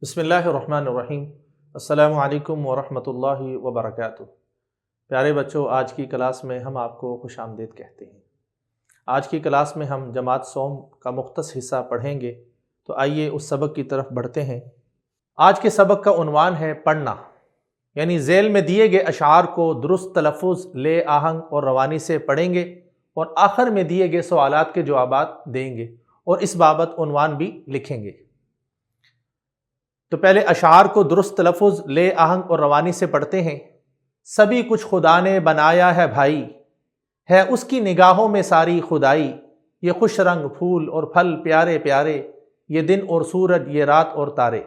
بسم اللہ الرحمن الرحیم۔ السلام علیکم ورحمۃ اللہ وبرکاتہ۔ پیارے بچوں، آج کی کلاس میں ہم آپ کو خوش آمدید کہتے ہیں۔ آج کی کلاس میں ہم جماعت صوم کا مختص حصہ پڑھیں گے، تو آئیے اس سبق کی طرف بڑھتے ہیں۔ آج کے سبق کا عنوان ہے پڑھنا، یعنی ذیل میں دیے گئے اشعار کو درست تلفظ، لے، آہنگ اور روانی سے پڑھیں گے اور آخر میں دیے گئے سوالات کے جوابات دیں گے اور اس بابت عنوان بھی لکھیں گے۔ تو پہلے اشعار کو درست تلفظ، لے، آہنگ اور روانی سے پڑھتے ہیں۔ سبھی کچھ خدا نے بنایا ہے بھائی، ہے اس کی نگاہوں میں ساری خدائی، یہ خوش رنگ پھول اور پھل پیارے پیارے، یہ دن اور سورج، یہ رات اور تارے۔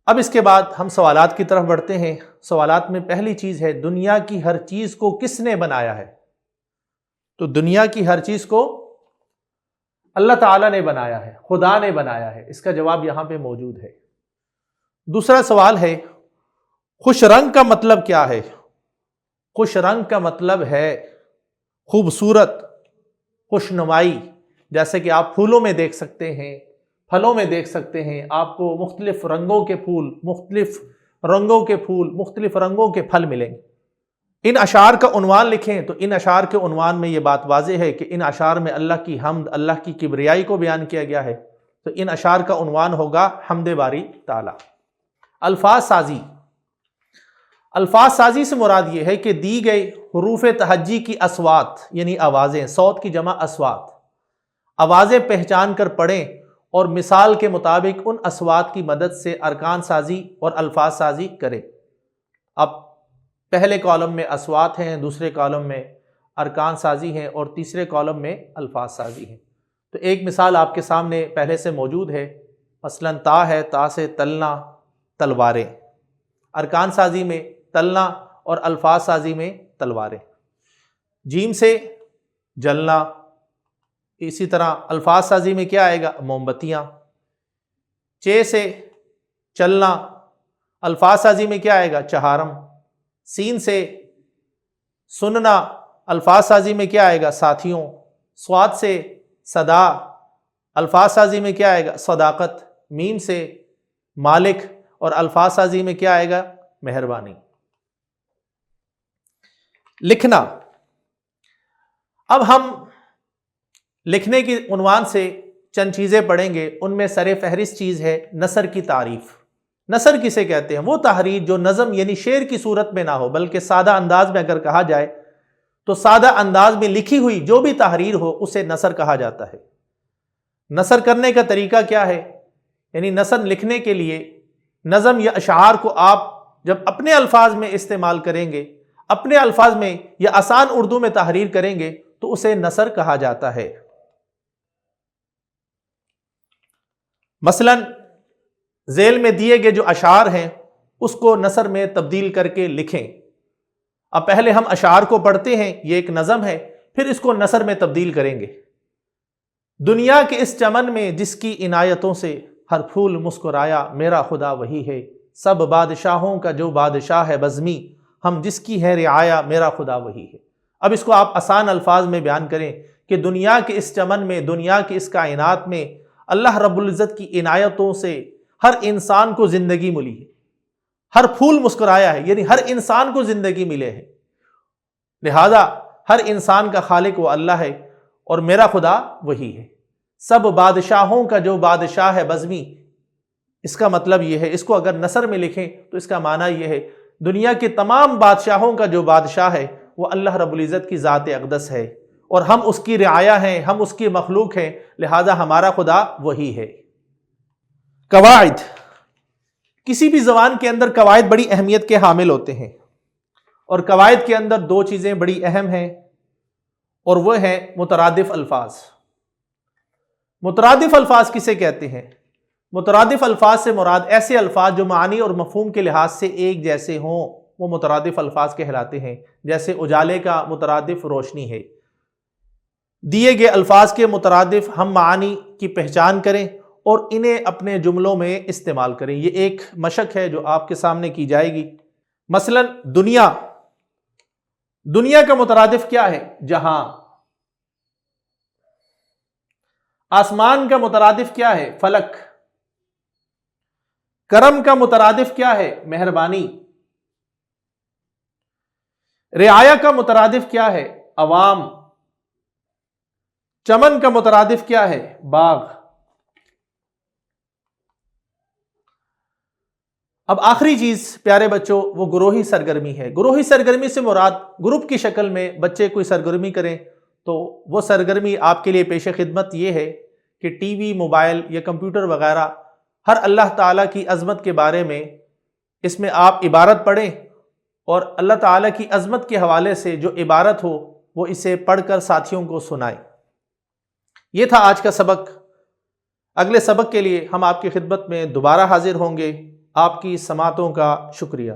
اب اس کے بعد ہم سوالات کی طرف بڑھتے ہیں۔ سوالات میں پہلی چیز ہے، دنیا کی ہر چیز کو کس نے بنایا ہے؟ تو دنیا کی ہر چیز کو اللہ تعالیٰ نے بنایا ہے، خدا نے بنایا ہے۔ اس کا جواب یہاں پہ موجود ہے۔ دوسرا سوال ہے، خوش رنگ کا مطلب کیا ہے؟ خوش رنگ کا مطلب ہے خوبصورت، خوش نمائی، جیسے کہ آپ پھولوں میں دیکھ سکتے ہیں، پھلوں میں دیکھ سکتے ہیں، آپ کو مختلف رنگوں کے پھول، مختلف رنگوں کے پھل ملیں گے۔ ان اشعار کا عنوان لکھیں تو ان اشعار کے عنوان میں یہ بات واضح ہے کہ ان اشعار میں اللہ کی حمد، اللہ کی کبریائی کو بیان کیا گیا ہے، تو ان اشعار کا عنوان ہوگا حمد باری تعالی۔ الفاظ سازی۔ الفاظ سازی سے مراد یہ ہے کہ دی گئی حروف تہجی کی اصوات، یعنی آوازیں، صوت کی جمع اصوات، آوازیں پہچان کر پڑھیں اور مثال کے مطابق ان اصوات کی مدد سے ارکان سازی اور الفاظ سازی کریں۔ اب پہلے کالم میں اصوات ہیں، دوسرے کالم میں ارکان سازی ہیں اور تیسرے کالم میں الفاظ سازی ہیں۔ تو ایک مثال آپ کے سامنے پہلے سے موجود ہے، مثلا تا ہے، تا سے تلنا، تلواریں۔ ارکان سازی میں تلنا اور الفاظ سازی میں تلواریں۔ جیم سے جلنا، اسی طرح الفاظ سازی میں کیا آئے گا؟ موم بتیاں۔ چے سے چلنا، الفاظ سازی میں کیا آئے گا؟ چہارم۔ سین سے سننا، الفاظ سازی میں کیا آئے گا؟ ساتھیوں۔ صاد سے صدا، الفاظ سازی میں کیا آئے گا؟ صداقت۔ میم سے مالک اور الفاظ سازی میں کیا آئے گا؟ مہربانی۔ لکھنا۔ اب ہم لکھنے کی عنوان سے چند چیزیں پڑھیں گے، ان میں سر فہرست چیز ہے نثر کی تعریف۔ نثر کسے کہتے ہیں؟ وہ تحریر جو نظم یعنی شعر کی صورت میں نہ ہو، بلکہ سادہ انداز میں اگر کہا جائے تو سادہ انداز میں لکھی ہوئی جو بھی تحریر ہو اسے نثر کہا جاتا ہے۔ نثر کرنے کا طریقہ کیا ہے؟ یعنی نثر لکھنے کے لیے نظم یا اشعار کو آپ جب اپنے الفاظ میں استعمال کریں گے، اپنے الفاظ میں یا آسان اردو میں تحریر کریں گے تو اسے نثر کہا جاتا ہے۔ مثلا ذیل میں دیے گئے جو اشعار ہیں اس کو نثر میں تبدیل کر کے لکھیں۔ اب پہلے ہم اشعار کو پڑھتے ہیں، یہ ایک نظم ہے، پھر اس کو نثر میں تبدیل کریں گے۔ دنیا کے اس چمن میں جس کی عنایتوں سے ہر پھول مسکرایا، میرا خدا وہی ہے، سب بادشاہوں کا جو بادشاہ ہے بزمی، ہم جس کی ہے رعایا، میرا خدا وہی ہے۔ اب اس کو آپ آسان الفاظ میں بیان کریں کہ دنیا کے اس چمن میں، دنیا کی اس کائنات میں اللہ رب العزت کی عنایتوں سے ہر انسان کو زندگی ملی ہے، ہر پھول مسکرایا ہے، یعنی ہر انسان کو زندگی ملے ہے، لہذا ہر انسان کا خالق وہ اللہ ہے اور میرا خدا وہی ہے۔ سب بادشاہوں کا جو بادشاہ ہے بزمی، اس کا مطلب یہ ہے، اس کو اگر نثر میں لکھیں تو اس کا معنی یہ ہے، دنیا کے تمام بادشاہوں کا جو بادشاہ ہے وہ اللہ رب العزت کی ذات اقدس ہے اور ہم اس کی رعایا ہیں، ہم اس کی مخلوق ہیں، لہذا ہمارا خدا وہی ہے۔ قواعد۔ کسی بھی زبان کے اندر قواعد بڑی اہمیت کے حامل ہوتے ہیں، اور قواعد کے اندر دو چیزیں بڑی اہم ہیں اور وہ ہیں مترادف الفاظ۔ مترادف الفاظ کسے کہتے ہیں؟ مترادف الفاظ سے مراد ایسے الفاظ جو معنی اور مفہوم کے لحاظ سے ایک جیسے ہوں، وہ مترادف الفاظ کہلاتے ہیں۔ جیسے اجالے کا مترادف روشنی ہے۔ دیے گئے الفاظ کے مترادف ہم معانی کی پہچان کریں اور انہیں اپنے جملوں میں استعمال کریں۔ یہ ایک مشق ہے جو آپ کے سامنے کی جائے گی۔ مثلا دنیا، دنیا کا مترادف کیا ہے؟ جہاں۔ آسمان کا مترادف کیا ہے؟ فلک۔ کرم کا مترادف کیا ہے؟ مہربانی۔ رعایا کا مترادف کیا ہے؟ عوام۔ چمن کا مترادف کیا ہے؟ باغ۔ اب آخری چیز پیارے بچوں وہ گروہی سرگرمی ہے۔ گروہی سرگرمی سے مراد گروپ کی شکل میں بچے کوئی سرگرمی کریں تو وہ سرگرمی آپ کے لیے پیش خدمت یہ ہے کہ ٹی وی، موبائل یا کمپیوٹر وغیرہ ہر اللہ تعالیٰ کی عظمت کے بارے میں اس میں آپ عبارت پڑھیں اور اللہ تعالیٰ کی عظمت کے حوالے سے جو عبارت ہو وہ اسے پڑھ کر ساتھیوں کو سنائیں۔ یہ تھا آج کا سبق۔ اگلے سبق کے لیے ہم آپ کی خدمت میں دوبارہ حاضر ہوں گے۔ آپ کی سماعتوں کا شکریہ۔